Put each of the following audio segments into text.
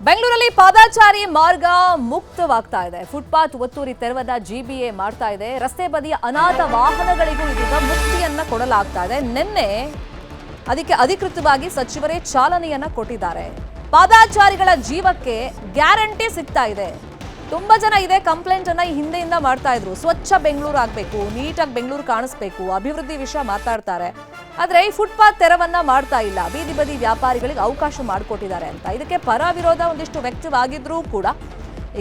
ಬೆಂಗಳೂರಲ್ಲಿ ಪಾದಾಚಾರಿ ಮಾರ್ಗ ಮುಕ್ತವಾಗ್ತಾ ಇದೆ. ಫುಟ್ಪಾತ್ ಒತ್ತುವರಿ ತೆರವನ್ನ ಜಿಬಿಎ ಮಾಡ್ತಾ ಇದೆ. ರಸ್ತೆ ಬದಿಯ ಅನಾಥ ವಾಹನಗಳಿಗೂ ಇದೀಗ ಮುಕ್ತಿಯನ್ನ ಕೊಡಲಾಗ್ತಾ ಇದೆ. ನಿನ್ನೆ ಅದಕ್ಕೆ ಅಧಿಕೃತವಾಗಿ ಸಚಿವರೇ ಚಾಲನೆಯನ್ನ ಕೊಟ್ಟಿದ್ದಾರೆ. ಪಾದಾಚಾರಿಗಳ ಜೀವಕ್ಕೆ ಗ್ಯಾರಂಟಿ ಸಿಗ್ತಾ ಇದೆ. ತುಂಬಾ ಜನ ಇದೆ ಕಂಪ್ಲೇಂಟ್ ಅನ್ನ ಹಿಂದೆಯಿಂದ ಮಾಡ್ತಾ ಇದ್ರು. ಸ್ವಚ್ಛ ಬೆಂಗಳೂರು ಆಗ್ಬೇಕು, ನೀಟಾಗಿ ಬೆಂಗಳೂರು ಕಾಣಿಸ್ಬೇಕು, ಅಭಿವೃದ್ಧಿ ವಿಷಯ ಮಾತಾಡ್ತಾರೆ. ಆದ್ರೆ ಈ ಫುಟ್ಪಾತ್ ತೆರವನ್ನ ಮಾಡ್ತಾ ಇಲ್ಲ. ಬೀದಿ ಬದಿ ವ್ಯಾಪಾರಿಗಳಿಗೆ ಅವಕಾಶ ಮಾಡಿಕೊಟ್ಟಿದ್ದಾರೆ ಅಂತ. ಇದಕ್ಕೆ ಪರ ವಿರೋಧ ಒಂದಿಷ್ಟು ವ್ಯಕ್ತವಾಗಿದ್ರೂ ಕೂಡ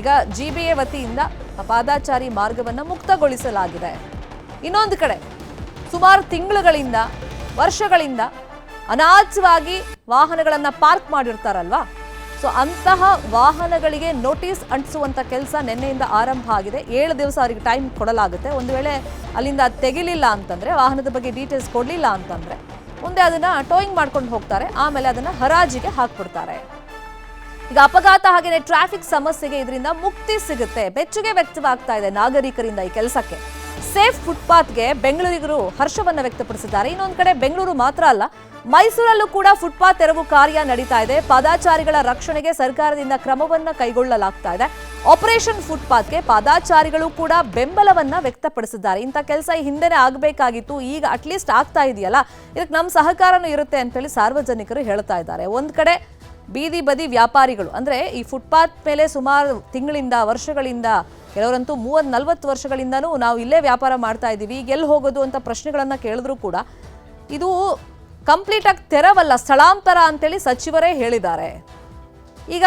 ಈಗ ಜಿಬಿಎ ವತಿಯಿಂದ ಪಾದಾಚಾರಿ ಮಾರ್ಗವನ್ನ ಮುಕ್ತಗೊಳಿಸಲಾಗಿದೆ. ಇನ್ನೊಂದು ಕಡೆ ಸುಮಾರು ತಿಂಗಳುಗಳಿಂದ ವರ್ಷಗಳಿಂದ ಅನಾಥವಾಗಿ ವಾಹನಗಳನ್ನ ಪಾರ್ಕ್ ಮಾಡಿರ್ತಾರಲ್ವಾ, ಸೊ ಅಂತಹ ವಾಹನಗಳಿಗೆ ನೋಟಿಸ್ ಅಂಟಿಸುವಂತ ಕೆಲಸ ನಿನ್ನೆಯಿಂದ ಆರಂಭ ಆಗಿದೆ. 7 ದಿವಸ ಅವರಿಗೆ ಟೈಮ್ ಕೊಡಲಾಗುತ್ತೆ. ಒಂದು ವೇಳೆ ಅಲ್ಲಿಂದ ತೆಗಿಲಿಲ್ಲ ಅಂತಂದ್ರೆ, ವಾಹನದ ಬಗ್ಗೆ ಡೀಟೇಲ್ಸ್ ಕೊಡಲಿಲ್ಲ ಅಂತಂದ್ರೆ ಮುಂದೆ ಅದನ್ನ ಟೋಯಿಂಗ್ ಮಾಡ್ಕೊಂಡು ಹೋಗ್ತಾರೆ. ಆಮೇಲೆ ಅದನ್ನ ಹರಾಜಿಗೆ ಹಾಕ್ಬಿಡ್ತಾರೆ. ಈಗ ಅಪಘಾತ ಹಾಗೆಯೇ ಟ್ರಾಫಿಕ್ ಸಮಸ್ಯೆಗೆ ಇದರಿಂದ ಮುಕ್ತಿ ಸಿಗುತ್ತೆ. ಬೆಚ್ಚುಗೆ ವ್ಯಕ್ತವಾಗ್ತಾ ಇದೆ ನಾಗರಿಕರಿಂದ ಈ ಕೆಲಸಕ್ಕೆ. ಸೇಫ್ ಫುಟ್ಪಾತ್ಗೆ ಬೆಂಗಳೂರಿಗರು ಹರ್ಷವನ್ನ ವ್ಯಕ್ತಪಡಿಸಿದ್ದಾರೆ. ಇನ್ನೊಂದು ಕಡೆ ಬೆಂಗಳೂರು ಮಾತ್ರ ಅಲ್ಲ, ಮೈಸೂರಲ್ಲೂ ಕೂಡ ಫುಟ್ಪಾತ್ ತೆರವು ಕಾರ್ಯ ನಡೀತಾ ಇದೆ. ಪಾದಾಚಾರಿಗಳ ರಕ್ಷಣೆಗೆ ಸರ್ಕಾರದಿಂದ ಕ್ರಮವನ್ನ ಕೈಗೊಳ್ಳಲಾಗ್ತಾ ಇದೆ. ಆಪರೇಷನ್ ಫುಟ್ಪಾತ್ಗೆ ಪಾದಾಚಾರಿಗಳು ಕೂಡ ಬೆಂಬಲವನ್ನ ವ್ಯಕ್ತಪಡಿಸಿದ್ದಾರೆ. ಇಂಥ ಕೆಲಸ ಹಿಂದೆನೇ ಆಗಬೇಕಾಗಿತ್ತು, ಈಗ ಅಟ್ಲೀಸ್ಟ್ ಆಗ್ತಾ ಇದೆಯಲ್ಲ, ಇದಕ್ಕೆ ನಮ್ಮ ಸಹಕಾರನೂ ಇರುತ್ತೆ ಅಂತೇಳಿ ಸಾರ್ವಜನಿಕರು ಹೇಳ್ತಾ ಇದ್ದಾರೆ. ಒಂದ್ ಕಡೆ ಬೀದಿ ಬದಿ ವ್ಯಾಪಾರಿಗಳು ಅಂದ್ರೆ ಈ ಫುಟ್ಪಾತ್ ಮೇಲೆ ಸುಮಾರು ತಿಂಗಳಿಂದ ವರ್ಷಗಳಿಂದ, ಕೆಲವರಂತೂ 30-40 ವರ್ಷಗಳಿಂದನೂ ನಾವು ಇಲ್ಲೇ ವ್ಯಾಪಾರ ಮಾಡ್ತಾ ಇದ್ದೀವಿ, ಈಗ ಎಲ್ಲಿ ಹೋಗೋದು ಅಂತ ಪ್ರಶ್ನೆಗಳನ್ನ ಕೇಳಿದ್ರು ಕೂಡ ಇದು ಕಂಪ್ಲೀಟ್ ಆಗಿ ತೆರವಲ್ಲ, ಸ್ಥಳಾಂತರ ಅಂತೇಳಿ ಸಚಿವರೇ ಹೇಳಿದ್ದಾರೆ. ಈಗ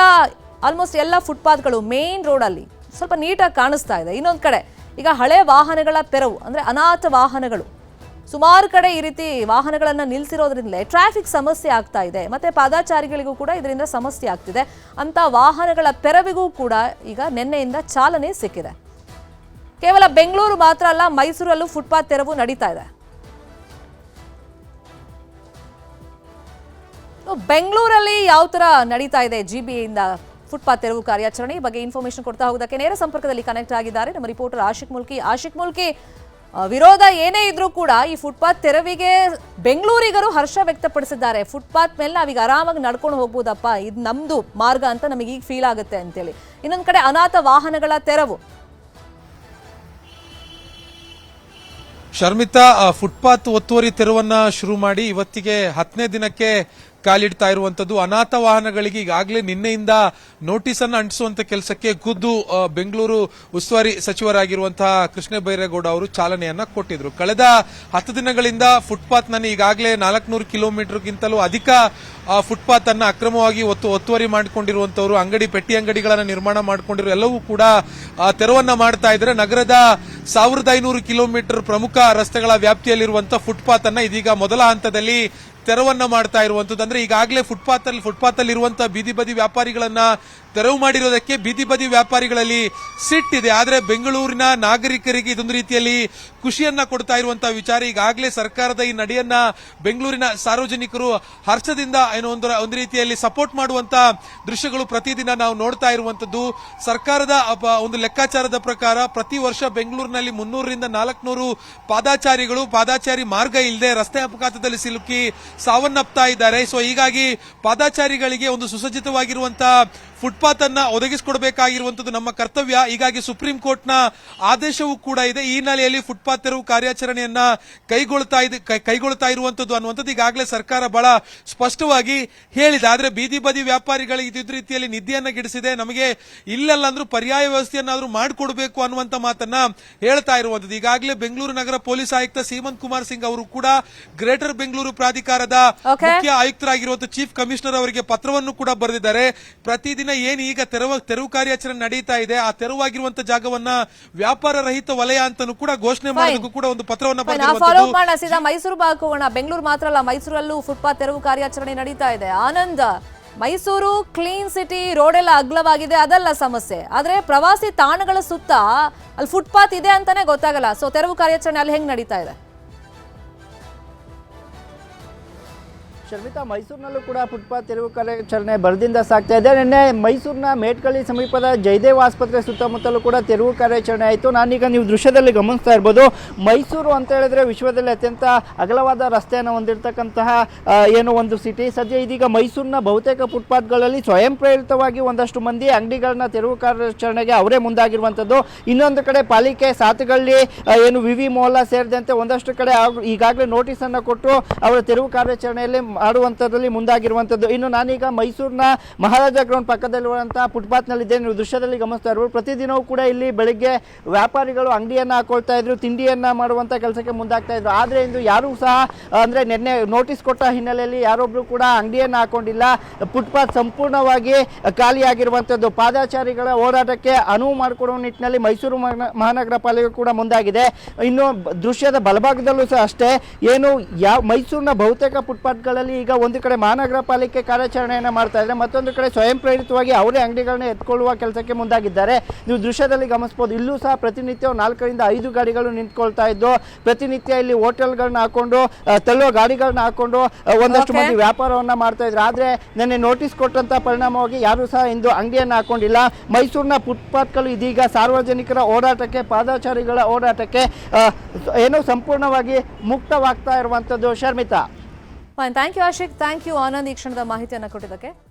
ಆಲ್ಮೋಸ್ಟ್ ಎಲ್ಲ ಫುಟ್ಪಾತ್ಗಳು ಮೇನ್ ರೋಡಲ್ಲಿ ಸ್ವಲ್ಪ ನೀಟಾಗಿ ಕಾಣಿಸ್ತಾ ಇದೆ. ಇನ್ನೊಂದು ಕಡೆ ಈಗ ಹಳೆ ವಾಹನಗಳ ತೆರವು ಅಂದ್ರೆ ಅನಾಥ ವಾಹನಗಳು ಸುಮಾರು ಕಡೆ ಈ ರೀತಿ ವಾಹನಗಳನ್ನ ನಿಲ್ಲಿಸಿರೋದ್ರಿಂದಲೇ ಟ್ರಾಫಿಕ್ ಸಮಸ್ಯೆ ಆಗ್ತಾ ಇದೆ. ಮತ್ತೆ ಪಾದಾಚಾರಿಗಳಿಗೂ ಕೂಡ ಇದರಿಂದ ಸಮಸ್ಯೆ ಆಗ್ತಿದೆ. ಅಂತ ವಾಹನಗಳ ತೆರವಿಗೂ ಕೂಡ ಈಗ ನಿನ್ನೆಯಿಂದ ಚಾಲನೆ ಸಿಕ್ಕಿದೆ. ಕೇವಲ ಬೆಂಗಳೂರು ಮಾತ್ರ ಅಲ್ಲ, ಮೈಸೂರಲ್ಲೂ ಫುಟ್ಪಾತ್ ತೆರವು ನಡೀತಾ ಇದೆ. ಬೆಂಗಳೂರಲ್ಲಿ ಯಾವ ತರ ನಡೀತಾ ಇದೆ ಜಿಬಿಎಯಿಂದ ಫುಟ್ಪಾತ್ ತೆರವು ಕಾರ್ಯಾಚರಣೆ ಬಗ್ಗೆ ಇನ್ಫಾರ್ಮೇಶನ್ ಕೊಡ್ತಾ ಹೋಗೋದಕ್ಕೆ ನೇರ ಸಂಪರ್ಕದಲ್ಲಿ ಕನೆಕ್ಟ್ ಆಗಿದ್ದಾರೆ ನಮ್ಮ ರಿಪೋರ್ಟರ್ ಆಶಿಕ್ ಮುಲ್ಕಿ. ವಿರೋಧ ಏನೇ ಇದ್ರೂ ಕೂಡ ಈ ಫುಟ್ಪಾತ್ ತೆರವಿಗೆ ಬೆಂಗಳೂರಿಗರು ಹರ್ಷ ವ್ಯಕ್ತಪಡಿಸಿದ್ದಾರೆ. ಫುಟ್ಪಾತ್ ಮೇಲೆ ನಾವೀಗ ಆರಾಮಾಗಿ ನಡ್ಕೊಂಡು ಹೋಗ್ಬೋದಪ್ಪ, ಇದು ನಮ್ದು ಮಾರ್ಗ ಅಂತ ನಮಗೆ ಈಗ ಫೀಲ್ ಆಗುತ್ತೆ ಅಂತೇಳಿ. ಇನ್ನೊಂದ್ ಕಡೆ ಅನಾಥ ವಾಹನಗಳ ತೆರವು. ಶರ್ಮಿತಾ, ಫುಟ್ಪಾತ್ ಒತ್ತುವರಿ ತೆರವನ್ನ ಶುರು ಮಾಡಿ ಇವತ್ತಿಗೆ 10ನೇ ದಿನಕ್ಕೆ ಕಾಲಿಡ್ತಾ ಇರುವಂತದ್ದು. ಅನಾಥ ವಾಹನಗಳಿಗೆ ಈಗಾಗಲೇ ನಿನ್ನೆಯಿಂದ ನೋಟಿಸ್ ಅನ್ನು ಅಂಟಿಸುವಂತ ಕೆಲಸಕ್ಕೆ ಖುದ್ದು ಬೆಂಗಳೂರು ಉಸ್ತುವಾರಿ ಸಚಿವರಾಗಿರುವಂತಹ ಕೃಷ್ಣ ಬೈರೇಗೌಡ ಅವರು ಚಾಲನೆಯನ್ನ ಕೊಟ್ಟಿದ್ರು. ಕಳೆದ 10 ದಿನಗಳಿಂದ ಫುಟ್ಪಾತ್ ನಲ್ಲಿ ಈಗಾಗಲೇ 400 ಕಿಲೋಮೀಟರ್ಗಿಂತಲೂ ಅಧಿಕ ಫುಟ್ಪಾತ್ ಅನ್ನ ಅಕ್ರಮವಾಗಿ ಒತ್ತುವರಿ ಮಾಡಿಕೊಂಡಿರುವಂತವರು, ಪೆಟ್ಟಿ ಅಂಗಡಿಗಳನ್ನ ನಿರ್ಮಾಣ ಮಾಡಿಕೊಂಡಿರೋ ಎಲ್ಲವೂ ಕೂಡ ತೆರವನ್ನ ಮಾಡ್ತಾ ಇದ್ದಾರೆ. ನಗರದ 1500 ಕಿಲೋಮೀಟರ್ ಪ್ರಮುಖ ರಸ್ತೆಗಳ ವ್ಯಾಪ್ತಿಯಲ್ಲಿರುವಂತಹ ಫುಟ್ಪಾತ್ ಅನ್ನ ಇದೀಗ ಮೊದಲ ಹಂತದಲ್ಲಿ ತೆರವನ್ನ ಮಾಡ್ತಾ ಇರುವಂತದ್ದು. ಅಂದ್ರೆ ಈಗಾಗಲೇ ಫುಟ್ಪಾತ್ ಅಲ್ಲಿ ಇರುವಂತಹ ಬೀದಿ ಬದಿ ವ್ಯಾಪಾರಿಗಳನ್ನ ತೆರವು ಮಾಡಿರೋದಕ್ಕೆ ಬೀದಿ ಬದಿ ವ್ಯಾಪಾರಿಗಳಲ್ಲಿ ಸಿಟ್ಟಿದೆ. ಆದ್ರೆ ಬೆಂಗಳೂರಿನ ನಾಗರಿಕರಿಗೆ ಇದೊಂದು ರೀತಿಯಲ್ಲಿ ಖುಷಿಯನ್ನ ಕೊಡ್ತಾ ಇರುವಂತಹ ವಿಚಾರ. ಈಗಾಗಲೇ ಸರ್ಕಾರದ ಈ ನಡೆಯನ್ನ ಬೆಂಗಳೂರಿನ ಸಾರ್ವಜನಿಕರು ಹರ್ಷದಿಂದ ಒಂದು ರೀತಿಯಲ್ಲಿ ಸಪೋರ್ಟ್ ಮಾಡುವಂತ ದೃಶ್ಯಗಳು ಪ್ರತಿದಿನ ನಾವು ನೋಡ್ತಾ ಇರುವಂತದ್ದು. ಸರ್ಕಾರದ ಒಂದು ಲೆಕ್ಕಾಚಾರದ ಪ್ರಕಾರ ಪ್ರತಿ ವರ್ಷ ಬೆಂಗಳೂರಿನಲ್ಲಿ 300ರಿಂದ 400 ಪಾದಾಚಾರಿ ಮಾರ್ಗ ಇಲ್ಲದೆ ರಸ್ತೆ ಅಪಘಾತದಲ್ಲಿ ಸಿಲುಕಿ ಸಾವನ್ನಪ್ತಾ ಇದ್ದಾರೆ. ಸೊ ಹೀಗಾಗಿ ಪಾದಾಚಾರಿಗಳಿಗೆ ಒಂದು ಸುಸಜ್ಜಿತವಾಗಿರುವಂತಹ ಫುಟ್ಪಾತ್ ಅನ್ನ ಒದಗಿಸಿಕೊಡಬೇಕಾಗಿರುವಂತದ್ದು ನಮ್ಮ ಕರ್ತವ್ಯ. ಹೀಗಾಗಿ ಸುಪ್ರೀಂ ಕೋರ್ಟ್ನ ಆದೇಶವೂ ಕೂಡ ಇದೆ. ಈ ಹಿನ್ನೆಲೆಯಲ್ಲಿ ಫುಟ್ಪಾತ್ ತೆರವು ಕಾರ್ಯಾಚರಣೆಯನ್ನ ಕೈಗೊಳ್ತಾ ಇರುವಂತದ್ದು ಅನ್ನುವಂಥದ್ದು ಈಗಾಗಲೇ ಸರ್ಕಾರ ಬಹಳ ಸ್ಪಷ್ಟವಾಗಿ ಹೇಳಿದೆ. ಆದ್ರೆ ಬೀದಿ ಬದಿ ವ್ಯಾಪಾರಿಗಳಿಗೆ ಇದ್ದ ರೀತಿಯಲ್ಲಿ ನಿದ್ದೆಯನ್ನ ಗಿಡಿಸಿದೆ. ನಮಗೆ ಇಲ್ಲಲ್ಲ ಅಂದ್ರೂ ಪರ್ಯಾಯ ವ್ಯವಸ್ಥೆಯನ್ನಾದ್ರೂ ಮಾಡಿಕೊಡಬೇಕು ಅನ್ನುವಂತ ಮಾತನ್ನ ಹೇಳ್ತಾ ಇರುವಂತದ್ದು. ಈಗಾಗಲೇ ಬೆಂಗಳೂರು ನಗರ ಪೊಲೀಸ್ ಆಯುಕ್ತ ಸೀಮಂತ್ ಕುಮಾರ್ ಸಿಂಗ್ ಅವರು ಕೂಡ ಗ್ರೇಟರ್ ಬೆಂಗಳೂರು ಪ್ರಾಧಿಕಾರದ ಮುಖ್ಯ ಆಯುಕ್ತರಾಗಿರುವಂತಹ ಚೀಫ್ ಕಮಿಷನರ್ ಅವರಿಗೆ ಪತ್ರವನ್ನು ಕೂಡ ಬರೆದಿದ್ದಾರೆ. ಪ್ರತಿದಿನ ಏನು ಈಗ ತೆರವು ಕಾರ್ಯಾಚರಣೆ ನಡೀತಾ ಇದೆ, ಆ ತೆರವಾಗಿರುವಂತಹ ಜಾಗವನ್ನ ವ್ಯಾಪಾರ ರಹಿತ ವಲಯ ಅಂತಾನೂ ಕೂಡ ಘೋಷಣೆ ಮಾಡೋದಕ್ಕೂ ಕೂಡ ಒಂದು ಪತ್ರವನ್ನು ಬರೆದಿರುವಂತದ್ದು. ಮೈಸೂರು ಭಾಗಕ್ಕೆ ಹೋಗೋಣ. ಬೆಂಗಳೂರು ಮಾತ್ರ ಅಲ್ಲ, ಮೈಸೂರಲ್ಲೂ ಫುಟ್ಪಾತ್ ತೆರವು ಕಾರ್ಯಾಚರಣೆ ನಡೀತಾ ಇದೆ. Anand, Mysuru clean city, road ಎಲ್ಲ ಅಗಲವಾಗಿದೆ, ಅದಲ್ಲ ಸಮಸ್ಯೆ. ಆದ್ರೆ ಪ್ರವಾಸಿ ತಾಣಗಳ ಸುತ್ತ ಅಲ್ಲಿ ಫುಟ್ಪಾತ್ ಇದೆ ಅಂತಾನೆ ಗೊತ್ತಾಗಲ್ಲ. ಸೊ ತೆರವು ಕಾರ್ಯಾಚರಣೆ ಅಲ್ಲಿ ಹೆಂಗ್ ನಡೀತಾ ಇದೆ? ಶರ್ಮಿತಾ, ಮೈಸೂರಿನಲ್ಲೂ ಕೂಡ ಫುಟ್ಪಾತ್ ತೆರವು ಕಾರ್ಯಾಚರಣೆ ಭರದಿಂದ ಸಾಗ್ತಾ ಇದೆ. ನಿನ್ನೆ ಮೈಸೂರಿನ ಮೇಟ್ಕಳ್ಳಿ ಸಮೀಪದ ಜಯದೇವ್ ಆಸ್ಪತ್ರೆ ಸುತ್ತಮುತ್ತಲೂ ಕೂಡ ತೆರವು ಕಾರ್ಯಾಚರಣೆ ಆಯಿತು. ನಾನೀಗ ನೀವು ದೃಶ್ಯದಲ್ಲಿ ಗಮನಿಸ್ತಾ ಇರ್ಬೋದು, ಮೈಸೂರು ಅಂತ ಹೇಳಿದ್ರೆ ವಿಶ್ವದಲ್ಲಿ ಅತ್ಯಂತ ಅಗಲವಾದ ರಸ್ತೆಯನ್ನು ಹೊಂದಿರತಕ್ಕಂತಹ ಏನೋ ಒಂದು ಸಿಟಿ. ಸದ್ಯ ಇದೀಗ ಮೈಸೂರಿನ ಬಹುತೇಕ ಫುಟ್ಪಾತ್ಗಳಲ್ಲಿ ಸ್ವಯಂ ಪ್ರೇರಿತವಾಗಿ ಒಂದಷ್ಟು ಮಂದಿ ಅಂಗಡಿಗಳನ್ನ ತೆರವು ಕಾರ್ಯಾಚರಣೆಗೆ ಅವರೇ ಮುಂದಾಗಿರುವಂಥದ್ದು. ಇನ್ನೊಂದು ಕಡೆ ಪಾಲಿಕೆ ಸಾತುಗಳ್ಳಿ ಏನು ವಿವಿ ಮೊಹಲ್ಲಾ ಸೇರಿದಂತೆ ಒಂದಷ್ಟು ಕಡೆ ಈಗಾಗಲೇ ನೋಟಿಸನ್ನು ಕೊಟ್ಟು ಅವರ ತೆರವು ಕಾರ್ಯಾಚರಣೆಯಲ್ಲಿ ಮಾಡುವಂಥದ್ರಲ್ಲಿ ಮುಂದಾಗಿರುವಂಥದ್ದು. ಇನ್ನು ನಾನೀಗ ಮೈಸೂರಿನ ಮಹಾರಾಜ ಗ್ರೌಂಡ್ ಪಕ್ಕದಲ್ಲಿರುವಂತಹ ಫುಟ್ಪಾತ್ನಲ್ಲಿದ್ದೇನೆ. ನೀವು ದೃಶ್ಯದಲ್ಲಿ ಗಮನಿಸ್ತಾ ಇರ್ಬೋದು, ಪ್ರತಿದಿನವೂ ಕೂಡ ಇಲ್ಲಿ ಬೆಳಿಗ್ಗೆ ವ್ಯಾಪಾರಿಗಳು ಅಂಗಡಿಯನ್ನು ಹಾಕೊಳ್ತಾ ಇದ್ರು, ತಿಂಡಿಯನ್ನು ಮಾಡುವಂಥ ಕೆಲಸಕ್ಕೆ ಮುಂದಾಗ್ತಾ ಇದ್ರು. ಆದರೆ ಇಂದು ಯಾರೂ ಸಹ ಅಂದರೆ ನಿನ್ನೆ ನೋಟಿಸ್ ಕೊಟ್ಟ ಹಿನ್ನೆಲೆಯಲ್ಲಿ ಯಾರೊಬ್ಬರು ಕೂಡ ಅಂಗಡಿಯನ್ನು ಹಾಕೊಂಡಿಲ್ಲ. ಫುಟ್ಪಾತ್ ಸಂಪೂರ್ಣವಾಗಿ ಖಾಲಿಯಾಗಿರುವಂಥದ್ದು. ಪಾದಚಾರಿಗಳ ಓಡಾಟಕ್ಕೆ ಅನುವು ಮಾಡಿಕೊಡುವ ನಿಟ್ಟಿನಲ್ಲಿ ಮೈಸೂರು ಮಹಾನಗರ ಪಾಲಿಕೆ ಕೂಡ ಮುಂದಾಗಿದೆ. ಇನ್ನು ದೃಶ್ಯದ ಬಲಭಾಗದಲ್ಲೂ ಸಹ ಅಷ್ಟೇ, ಏನು ಮೈಸೂರಿನ ಬಹುತೇಕ ಫುಟ್ಪಾತ್ಗಳಲ್ಲಿ ಈಗ ಒಂದು ಕಡೆ ಮಹಾನಗರ ಪಾಲಿಕೆ ಕಾರ್ಯಾಚರಣೆಯನ್ನು ಮಾಡ್ತಾ ಇದ್ದಾರೆ, ಮತ್ತೊಂದು ಕಡೆ ಸ್ವಯಂ ಪ್ರೇರಿತವಾಗಿ ಅವರೇ ಅಂಗಡಿಗಳನ್ನ ಎತ್ಕೊಳ್ಳುವ ಕೆಲಸಕ್ಕೆ ಮುಂದಾಗಿದ್ದಾರೆ. ನೀವು ದೃಶ್ಯದಲ್ಲಿ ಗಮನಿಸಬಹುದು, ಇಲ್ಲೂ ಸಹ ಪ್ರತಿನಿತ್ಯ 4 ರಿಂದ 5 ಗಾಡಿಗಳು ನಿಂತ್ಕೊಳ್ತಾ ಇದ್ದು, ಪ್ರತಿನಿತ್ಯ ಇಲ್ಲಿ ಹೋಟೆಲ್ಗಳನ್ನ ಹಾಕೊಂಡು ತಳ್ಳುವ ಗಾಡಿಗಳನ್ನ ಹಾಕೊಂಡು ಒಂದಷ್ಟು ಮಂದಿ ವ್ಯಾಪಾರವನ್ನ ಮಾಡ್ತಾ ಇದ್ರು. ಆದ್ರೆ ನಿನ್ನೆ ನೋಟಿಸ್ ಕೊಟ್ಟಂತ ಪರಿಣಾಮವಾಗಿ ಯಾರು ಸಹ ಇಂದು ಅಂಗಡಿಯನ್ನು ಹಾಕೊಂಡಿಲ್ಲ. ಮೈಸೂರಿನ ಫುಟ್ಪಾತ್ಗಳು ಇದೀಗ ಸಾರ್ವಜನಿಕರ ಓಡಾಟಕ್ಕೆ, ಪಾದಚಾರಿಗಳ ಓಡಾಟಕ್ಕೆ ಏನೋ ಸಂಪೂರ್ಣವಾಗಿ ಮುಕ್ತವಾಗ್ತಾ ಇರುವಂತದ್ದು. Sharmita, thank you Ashik, thank you Anand ಈ ಕ್ಷಣದ ಮಾಹಿತಿಯನ್ನು ಕೊಟ್ಟಿದ್ದಕ್ಕೆ.